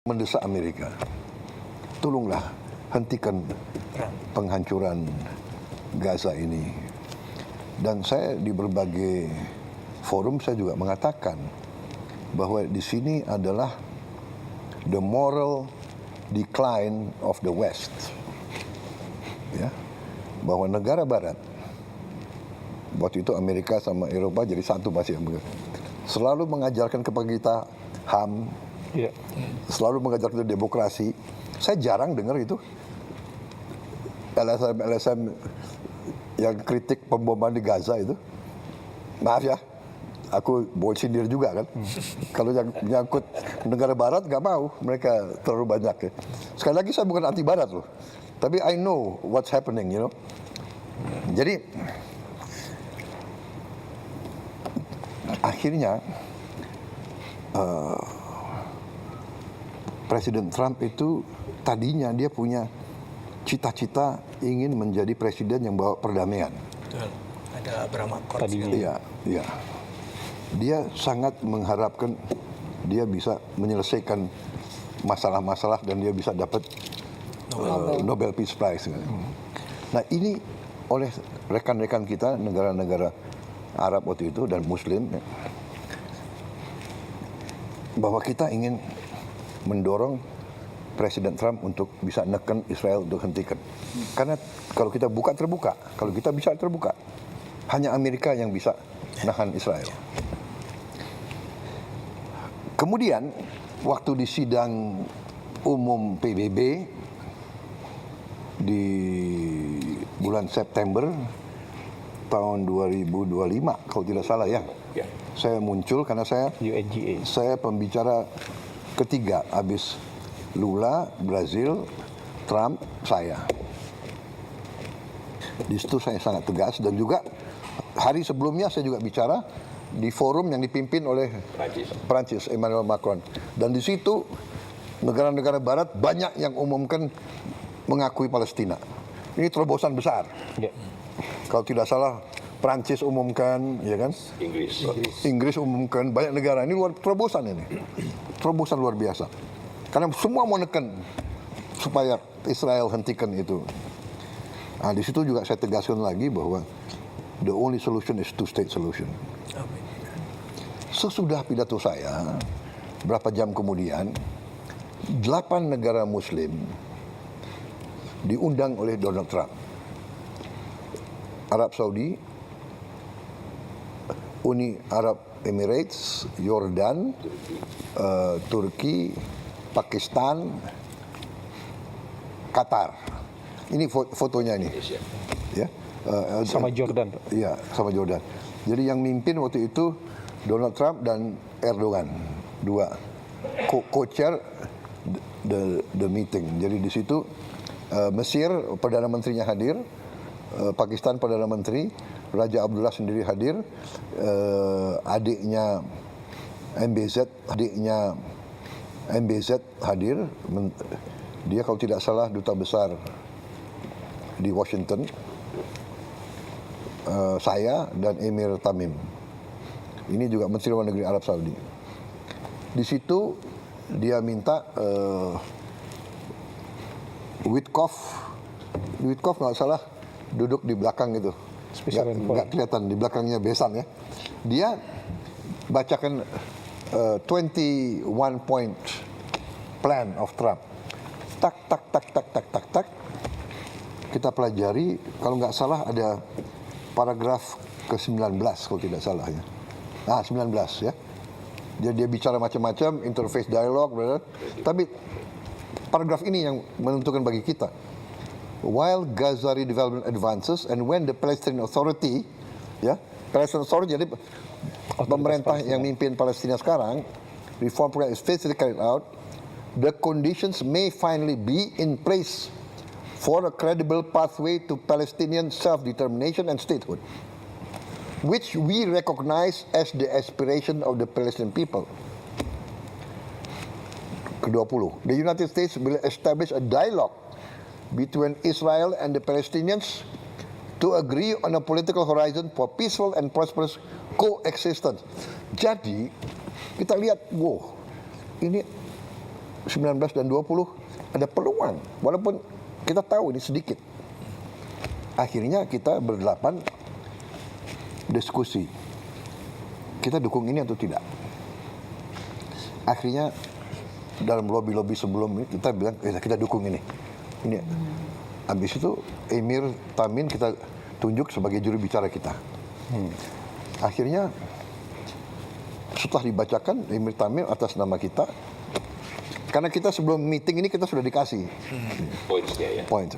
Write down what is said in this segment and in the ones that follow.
mendesak Amerika, tolonglah hentikan penghancuran Gaza ini. Dan saya di berbagai forum saya juga mengatakan bahwa di sini adalah the moral decline of the West, ya, bahwa negara Barat, waktu itu Amerika sama Eropa jadi satu masih, selalu mengajarkan kepada kita HAM, ya, selalu mengajarkan kita demokrasi. Saya jarang dengar itu LSM yang kritik pemboman di Gaza itu. Maaf ya, aku boleh sindir juga kan. Kalau yang menyangkut negara Barat nggak mau, mereka terlalu banyak ya. Sekali lagi saya bukan anti Barat loh, tapi I know what's happening, you know. Jadi akhirnya Presiden Trump itu tadinya dia punya cita-cita ingin menjadi presiden yang bawa perdamaian. Betul. Ada Abraham Accords. Tadinya. Iya, iya. Dia sangat mengharapkan dia bisa menyelesaikan masalah-masalah dan dia bisa dapat Nobel Peace Prize. Nah, ini oleh rekan-rekan kita negara-negara Arab waktu itu dan Muslim, bahwa kita ingin mendorong Presiden Trump untuk bisa neken Israel untuk hentikan. Karena kalau kita buka terbuka, kalau kita bisa terbuka, hanya Amerika yang bisa nahan Israel. Kemudian waktu di sidang umum PBB di bulan September tahun 2025 kalau tidak salah ya, saya muncul karena saya UNGA. Saya pembicara ketiga habis Lula, Brazil, Trump, saya. Di situ saya sangat tegas dan juga hari sebelumnya saya juga bicara di forum yang dipimpin oleh Prancis, Emmanuel Macron. Dan di situ negara-negara Barat banyak yang umumkan mengakui Palestina. Ini terobosan besar. Ya. Kalau tidak salah Prancis umumkan, ya kan? Inggris umumkan, banyak negara. Ini terobosan ini. Terobosan luar biasa. Karena semua mau neken supaya Israel hentikan itu. Nah, di situ juga saya tegaskan lagi bahwa the only solution is two-state solution. Sesudah pidato saya, berapa jam kemudian, 8 negara Muslim diundang oleh Donald Trump. Arab Saudi, Uni Arab Emirates, Yordan, Turki, Pakistan, Qatar. Ini fotonya ini. Ya. Sama Jordan. Iya, sama Jordan. Jadi yang mimpin waktu itu Donald Trump dan Erdogan, dua co-chair the meeting. Jadi di situ Mesir Perdana Menterinya hadir, Pakistan Perdana Menteri, Raja Abdullah sendiri hadir, adiknya MBZ hadir, dia kalau tidak salah duta besar di Washington, saya dan Emir Tamim. Ini juga Menteri Luar Negeri Arab Saudi. Di situ dia minta Witkoff nggak salah duduk di belakang itu, nggak kelihatan di belakangnya besan ya. Dia bacakan 21 point plan of Trump. Tak. Kita pelajari, kalau nggak salah ada paragraf ke-19 kalau tidak salah ya. Nah, 19 ya. Jadi dia bicara macam-macam, interface dialog, tapi paragraf ini yang menentukan bagi kita. While Gaza redevelopment advances and when the Palestinian Authority, ya, Palestinian Authority jadi pemerintah yang mimpin Palestina sekarang, reform program is faithfully carried out, the conditions may finally be in place for a credible pathway to Palestinian self-determination and statehood, which we recognize as the aspiration of the Palestinian people. Ke-20, the United States will establish a dialogue between Israel and the Palestinians to agree on a political horizon for peaceful and prosperous coexistence. Jadi kita lihat, wow, ini 19 dan 20 ada peluang, walaupun kita tahu ini sedikit. Akhirnya kita berdelapan diskusi, kita dukung ini atau tidak. Akhirnya dalam lobby-lobby sebelum ini kita bilang, kita dukung ini. Habis itu Emir Tamin kita tunjuk sebagai juru bicara kita. Akhirnya setelah dibacakan Emir Tamin atas nama kita, karena kita sebelum meeting ini kita sudah dikasih Pointsnya ya. poin.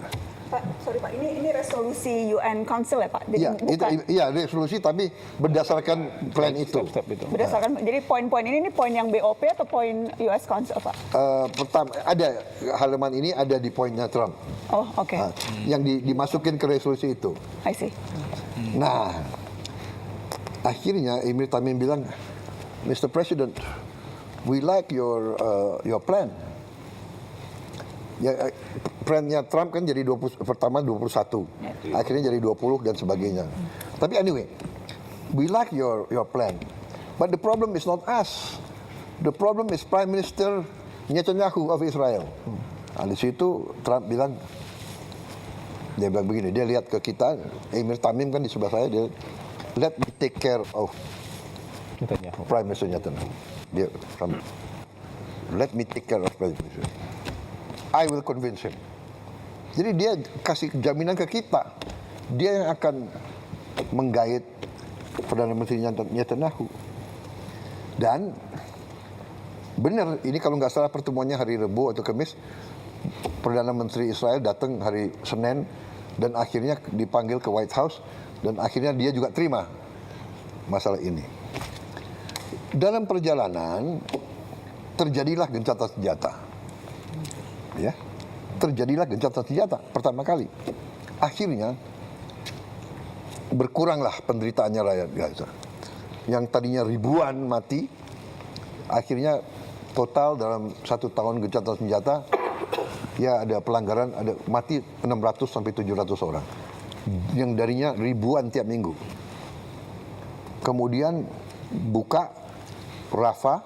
Pak, sorry Pak, ini resolusi UN Council ya Pak? Jadi Iya, bukan iya resolusi tapi berdasarkan plan itu. Step itu. berdasarkan, jadi poin-poin ini poin yang BOP atau poin US Council Pak? Pertama ada halaman ini ada di poinnya Trump. Oh, oke. Yang dimasukin ke resolusi itu. I see. Nah, akhirnya Emir Tamim bilang, Mr. President, we like your plan. Ya, plannya Trump kan jadi 20, pertama 21, akhirnya jadi 20 dan sebagainya. Tapi anyway, we like your plan, but the problem is not us. The problem is Prime Minister Netanyahu of Israel. Nah, di situ Trump bilang, dia bilang begini, dia lihat ke kita, Emir Tamim kan di sebelah saya, dia let me take care of Prime Minister Netanyahu. Dia Trump, let me take care of Prime Minister. I will convince him. Jadi dia kasih jaminan ke kita, dia yang akan menggait Perdana Menteri Netanyahu. Dan benar, ini kalau nggak salah pertemuannya hari Rabu atau Kamis, Perdana Menteri Israel datang hari Senin dan akhirnya dipanggil ke White House dan akhirnya dia juga terima masalah ini. Dalam perjalanan terjadilah gencatan senjata. Ya, terjadilah gencatan senjata pertama kali. Akhirnya berkuranglah penderitaannya rakyat Gaza. Yang tadinya ribuan mati, akhirnya total dalam 1 tahun gencatan senjata, ya ada pelanggaran, ada mati 600 sampai 700 orang. Yang darinya ribuan tiap minggu. Kemudian buka Rafah,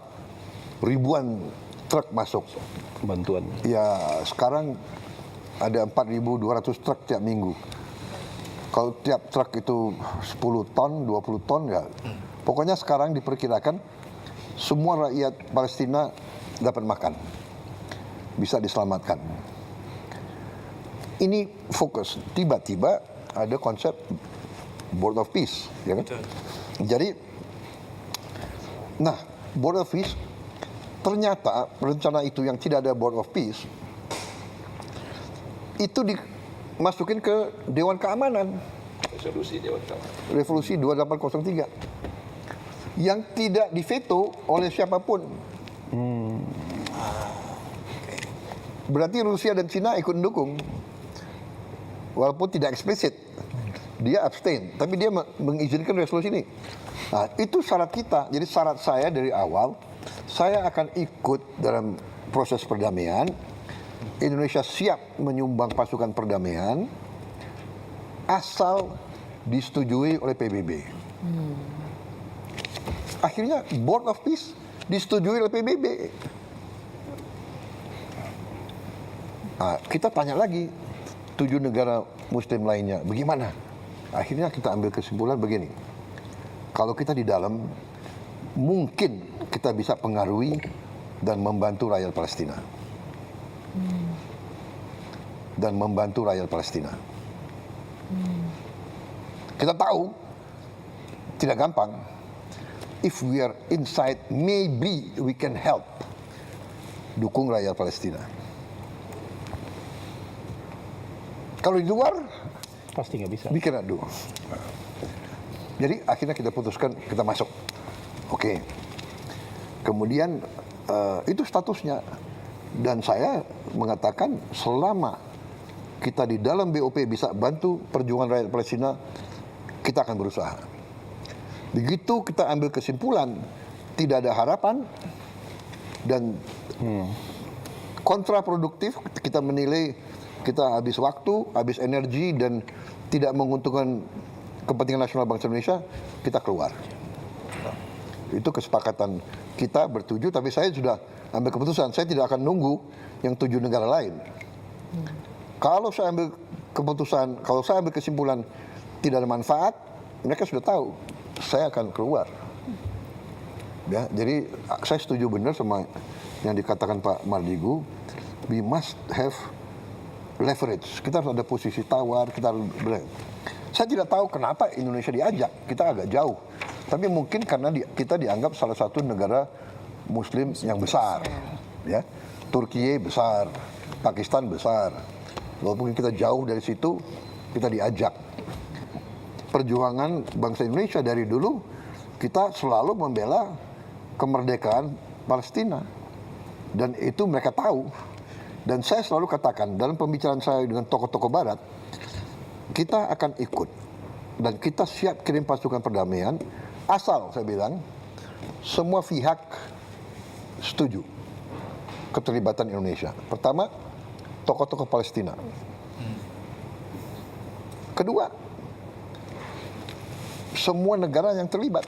ribuan truk masuk. Bantuan. Ya sekarang ada 4.200 truk tiap minggu. Kalau tiap truk itu 10 ton, 20 ton ya. Pokoknya sekarang diperkirakan semua rakyat Palestina dapat makan. Bisa diselamatkan. Ini fokus. Tiba-tiba ada konsep Board of Peace. Ya kan? Jadi, nah Board of Peace, ternyata rencana itu yang tidak ada Board of Peace itu dimasukin ke Dewan Keamanan. Resolusi Dewan Keamanan. Resolusi 2803 yang tidak diveto oleh siapapun. Berarti Rusia dan Cina ikut mendukung, walaupun tidak eksplisit. Dia abstain, tapi dia mengizinkan resolusi ini. Nah, itu syarat kita. Jadi syarat saya dari awal, saya akan ikut dalam proses perdamaian. Indonesia siap menyumbang pasukan perdamaian asal disetujui oleh PBB. Akhirnya Board of Peace disetujui oleh PBB. Nah, kita tanya lagi 7 negara Muslim lainnya, bagaimana? Akhirnya kita ambil kesimpulan begini. Kalau kita di dalam, mungkin kita bisa pengaruhi dan membantu rakyat Palestina. Dan membantu rakyat Palestina. Kita tahu, tidak gampang. If we are inside, maybe we can help. Dukung rakyat Palestina. Kalau di luar, Pasti nggak bisa. we cannot do. Jadi akhirnya kita putuskan kita masuk. Oke. Kemudian itu statusnya. Dan saya mengatakan selama kita di dalam BOP bisa bantu perjuangan rakyat Palestina, kita akan berusaha. Begitu kita ambil kesimpulan tidak ada harapan dan kontraproduktif, kita menilai kita habis waktu, habis energi dan tidak menguntungkan kepentingan nasional bangsa Indonesia, kita keluar. Itu kesepakatan kita bertujuh, tapi saya sudah ambil keputusan. Saya tidak akan nunggu yang 7 negara lain. Kalau saya ambil keputusan, kalau saya ambil kesimpulan tidak ada manfaat, mereka sudah tahu saya akan keluar. Ya, jadi saya setuju benar sama yang dikatakan Pak Mardigu. We must have leverage. Kita harus ada posisi tawar. Saya tidak tahu kenapa Indonesia diajak. Kita agak jauh. Tapi mungkin karena kita dianggap salah satu negara Muslim yang besar. Ya, Turki besar, Pakistan besar. Walaupun kita jauh dari situ, kita diajak. Perjuangan bangsa Indonesia dari dulu, kita selalu membela kemerdekaan Palestina. Dan itu mereka tahu. Dan saya selalu katakan, dalam pembicaraan saya dengan tokoh-tokoh Barat, kita akan ikut. Dan kita siap kirim pasukan perdamaian, asal saya bilang, semua pihak setuju keterlibatan Indonesia. Pertama, tokoh-tokoh Palestina. Kedua, semua negara yang terlibat.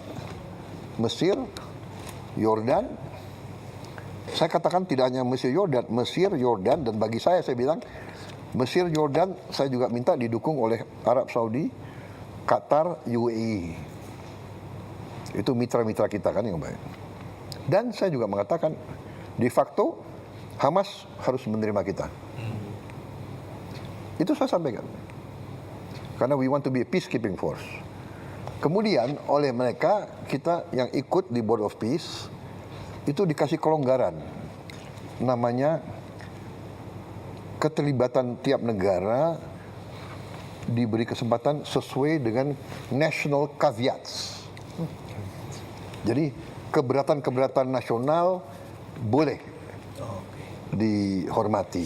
Mesir, Yordan. Saya katakan tidak hanya Mesir, Yordan, dan bagi saya bilang, Mesir, Yordan, saya juga minta didukung oleh Arab Saudi, Qatar, UAE. Itu mitra-mitra kita kan yang baik. Dan saya juga mengatakan, de facto, Hamas harus menerima kita. Itu saya sampaikan. Karena we want to be a peacekeeping force. Kemudian oleh mereka, kita yang ikut di Board of Peace, itu dikasih kelonggaran. Namanya keterlibatan tiap negara diberi kesempatan sesuai dengan national caveats. Jadi keberatan-keberatan nasional boleh dihormati.